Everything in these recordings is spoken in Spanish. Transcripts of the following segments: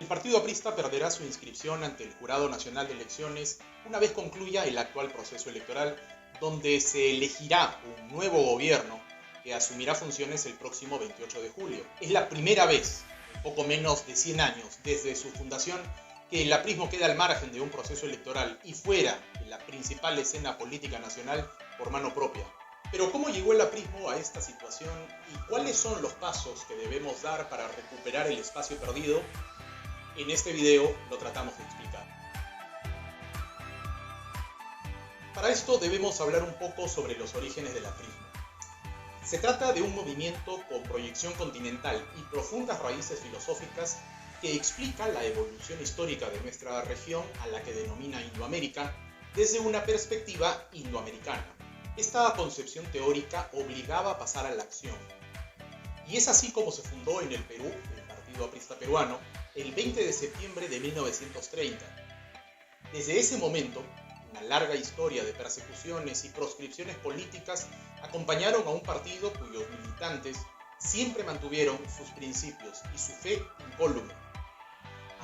Partido Aprista perderá su inscripción ante el Jurado Nacional de Elecciones una vez concluya el actual proceso electoral, donde se elegirá un nuevo gobierno que asumirá funciones el próximo 28 de julio. Es la primera vez, en poco menos de 100 años desde su fundación, que el aprismo queda al margen de un proceso electoral y fuera de la principal escena política nacional por mano propia. Pero ¿cómo llegó el aprismo a esta situación y cuáles son los pasos que debemos dar para recuperar el espacio perdido? En este video lo tratamos de explicar. Para esto debemos hablar un poco sobre los orígenes del aprismo. Se trata de un movimiento con proyección continental y profundas raíces filosóficas que explica la evolución histórica de nuestra región, a la que denomina Indoamérica, desde una perspectiva indoamericana. Esta concepción teórica obligaba a pasar a la acción. Y es así como se fundó en el Perú el Partido Aprista Peruano el 20 de septiembre de 1930. Desde ese momento, una larga historia de persecuciones y proscripciones políticas acompañaron a un partido cuyos militantes siempre mantuvieron sus principios y su fe incólume.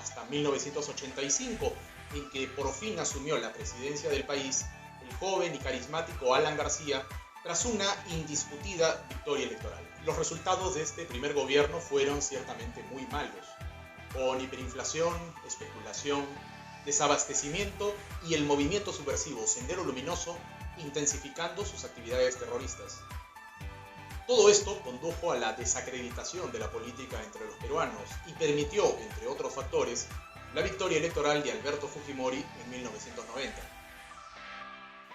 Hasta 1985, en que por fin asumió la presidencia del país el joven y carismático Alan García, tras una indiscutida victoria electoral. Los resultados de este primer gobierno fueron ciertamente muy malos, con hiperinflación, especulación, desabastecimiento y el movimiento subversivo Sendero Luminoso intensificando sus actividades terroristas. Todo esto condujo a la desacreditación de la política entre los peruanos y permitió, entre otros factores, la victoria electoral de Alberto Fujimori en 1990.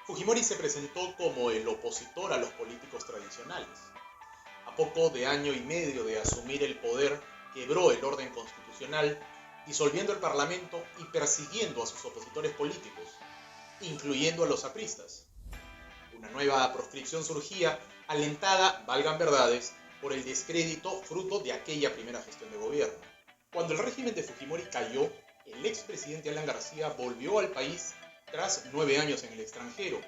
Fujimori se presentó como el opositor a los políticos tradicionales. A poco de año y medio de asumir el poder, quebró el orden constitucional, disolviendo el parlamento y persiguiendo a sus opositores políticos, incluyendo a los apristas. Una nueva proscripción surgía, alentada, valgan verdades, por el descrédito fruto de aquella primera gestión de gobierno. Cuando el régimen de Fujimori cayó, el expresidente Alan García volvió al país tras 9 años en el extranjero.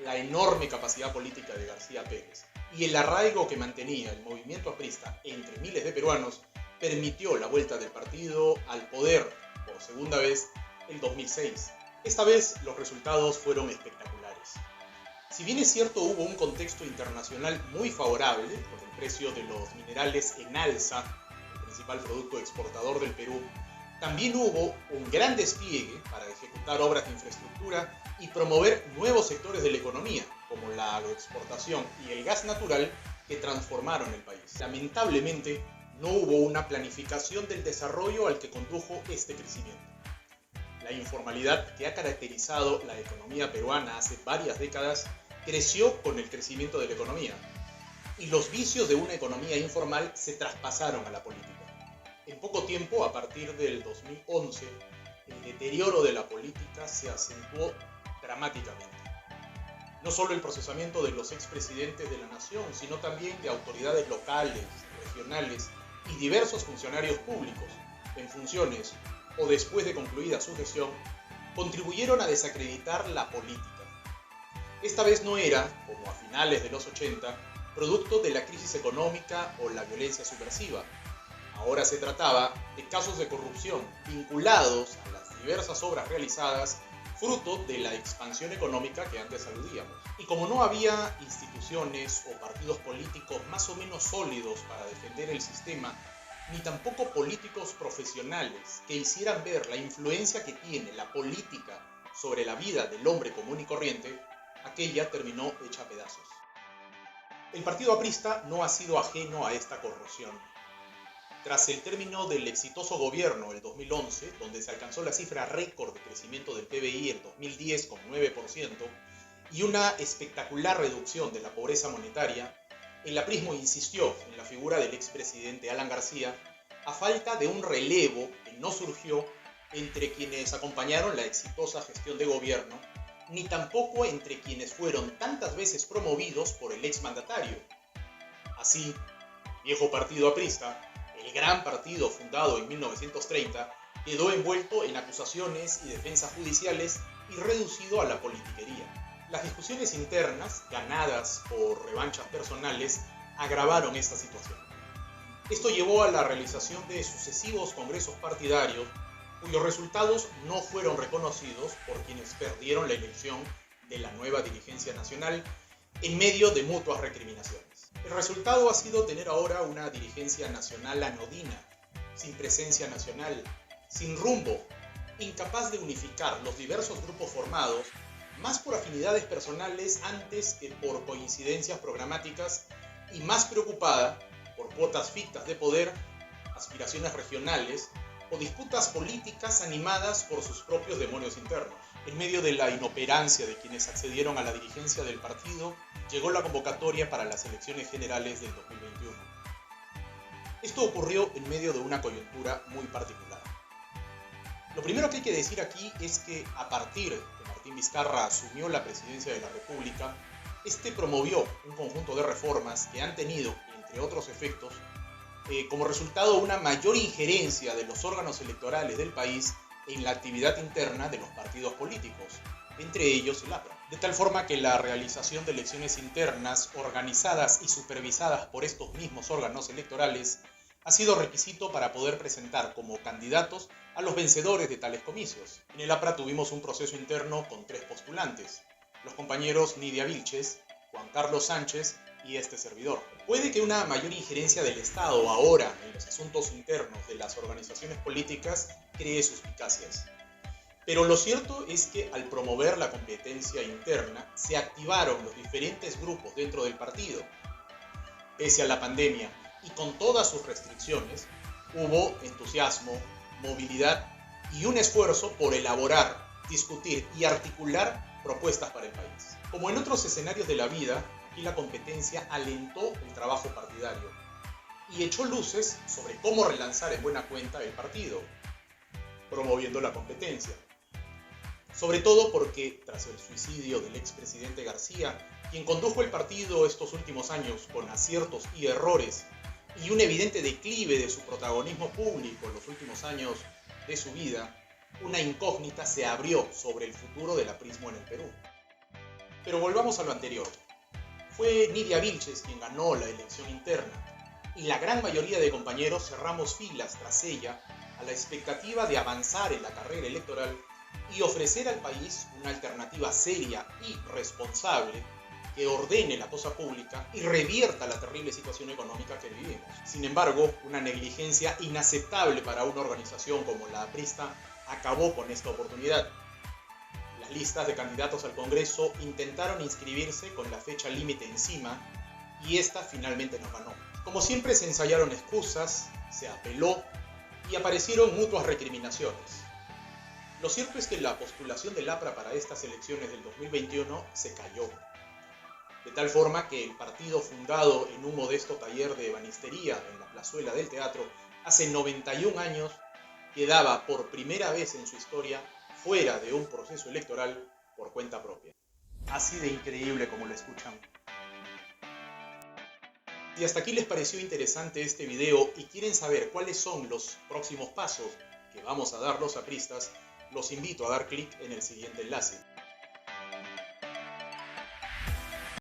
La enorme capacidad política de García Pérez y el arraigo que mantenía el movimiento aprista entre miles de peruanos permitió la vuelta del partido al poder por segunda vez en 2006. Esta vez los resultados fueron espectaculares. Si bien es cierto, hubo un contexto internacional muy favorable, con el precio de los minerales en alza, el principal producto exportador del Perú, también hubo un gran despliegue para ejecutar obras de infraestructura y promover nuevos sectores de la economía, como la agroexportación y el gas natural, que transformaron el país. Lamentablemente, no hubo una planificación del desarrollo al que condujo este crecimiento. La informalidad que ha caracterizado la economía peruana hace varias décadas creció con el crecimiento de la economía, y los vicios de una economía informal se traspasaron a la política. En poco tiempo, a partir del 2011, el deterioro de la política se acentuó dramáticamente. No solo el procesamiento de los expresidentes de la nación, sino también de autoridades locales, regionales y diversos funcionarios públicos, en funciones o después de concluida su gestión, contribuyeron a desacreditar la política. Esta vez no era, como a finales de los 80, producto de la crisis económica o la violencia subversiva. Ahora se trataba de casos de corrupción vinculados a las diversas obras realizadas fruto de la expansión económica que antes aludíamos. Y como no había instituciones o partidos políticos más o menos sólidos para defender el sistema, ni tampoco políticos profesionales que hicieran ver la influencia que tiene la política sobre la vida del hombre común y corriente, aquella terminó hecha a pedazos. El Partido Aprista no ha sido ajeno a esta corrosión. Tras el término del exitoso gobierno el 2011, donde se alcanzó la cifra récord de crecimiento del PBI en 2010 con 9%, y una espectacular reducción de la pobreza monetaria, el aprismo insistió en la figura del expresidente Alan García a falta de un relevo que no surgió entre quienes acompañaron la exitosa gestión de gobierno, ni tampoco entre quienes fueron tantas veces promovidos por el exmandatario. Así, el viejo Partido Aprista, el gran partido fundado en 1930, quedó envuelto en acusaciones y defensas judiciales y reducido a la politiquería. Las discusiones internas, ganadas por revanchas personales, agravaron esta situación. Esto llevó a la realización de sucesivos congresos partidarios cuyos resultados no fueron reconocidos por quienes perdieron la elección de la nueva dirigencia nacional en medio de mutuas recriminaciones. El resultado ha sido tener ahora una dirigencia nacional anodina, sin presencia nacional, sin rumbo, incapaz de unificar los diversos grupos formados, más por afinidades personales antes que por coincidencias programáticas, y más preocupada por cuotas fictas de poder, aspiraciones regionales o disputas políticas animadas por sus propios demonios internos. En medio de la inoperancia de quienes accedieron a la dirigencia del partido, llegó la convocatoria para las elecciones generales del 2021. Esto ocurrió en medio de una coyuntura muy particular. Lo primero que hay que decir aquí es que a partir de que Martín Vizcarra asumió la presidencia de la República, este promovió un conjunto de reformas que han tenido, entre otros efectos, como resultado una mayor injerencia de los órganos electorales del país en la actividad interna de los partidos políticos, entre ellos el APRA. De tal forma que la realización de elecciones internas organizadas y supervisadas por estos mismos órganos electorales ha sido requisito para poder presentar como candidatos a los vencedores de tales comicios. En el APRA tuvimos un proceso interno con 3 postulantes, los compañeros Nidia Vilches, Juan Carlos Sánchez y este servidor. Puede que una mayor injerencia del Estado ahora en los asuntos internos de las organizaciones políticas cree suspicacias. Pero lo cierto es que al promover la competencia interna se activaron los diferentes grupos dentro del partido. Pese a la pandemia y con todas sus restricciones, hubo entusiasmo, movilidad y un esfuerzo por elaborar, discutir y articular propuestas para el país. Como en otros escenarios de la vida, aquí la competencia alentó el trabajo partidario y echó luces sobre cómo relanzar en buena cuenta el partido, promoviendo la competencia. Sobre todo porque, tras el suicidio del expresidente García, quien condujo el partido estos últimos años con aciertos y errores, y un evidente declive de su protagonismo público en los últimos años de su vida, una incógnita se abrió sobre el futuro del aprismo en el Perú. Pero volvamos a lo anterior. Fue Nidia Vilches quien ganó la elección interna, y la gran mayoría de compañeros cerramos filas tras ella a la expectativa de avanzar en la carrera electoral y ofrecer al país una alternativa seria y responsable que ordene la cosa pública y revierta la terrible situación económica que vivimos. Sin embargo, una negligencia inaceptable para una organización como la aprista acabó con esta oportunidad. Las listas de candidatos al Congreso intentaron inscribirse con la fecha límite encima y esta finalmente nos ganó. Como siempre se ensayaron excusas, se apeló y aparecieron mutuas recriminaciones. Lo cierto es que la postulación del APRA para estas elecciones del 2021 se cayó. De tal forma que el partido, fundado en un modesto taller de ebanistería en la plazuela del teatro hace 91 años, quedaba por primera vez en su historia fuera de un proceso electoral por cuenta propia. Así de increíble como lo escuchan. Si hasta aquí les pareció interesante este video y quieren saber cuáles son los próximos pasos que vamos a dar los apristas, los invito a dar clic en el siguiente enlace.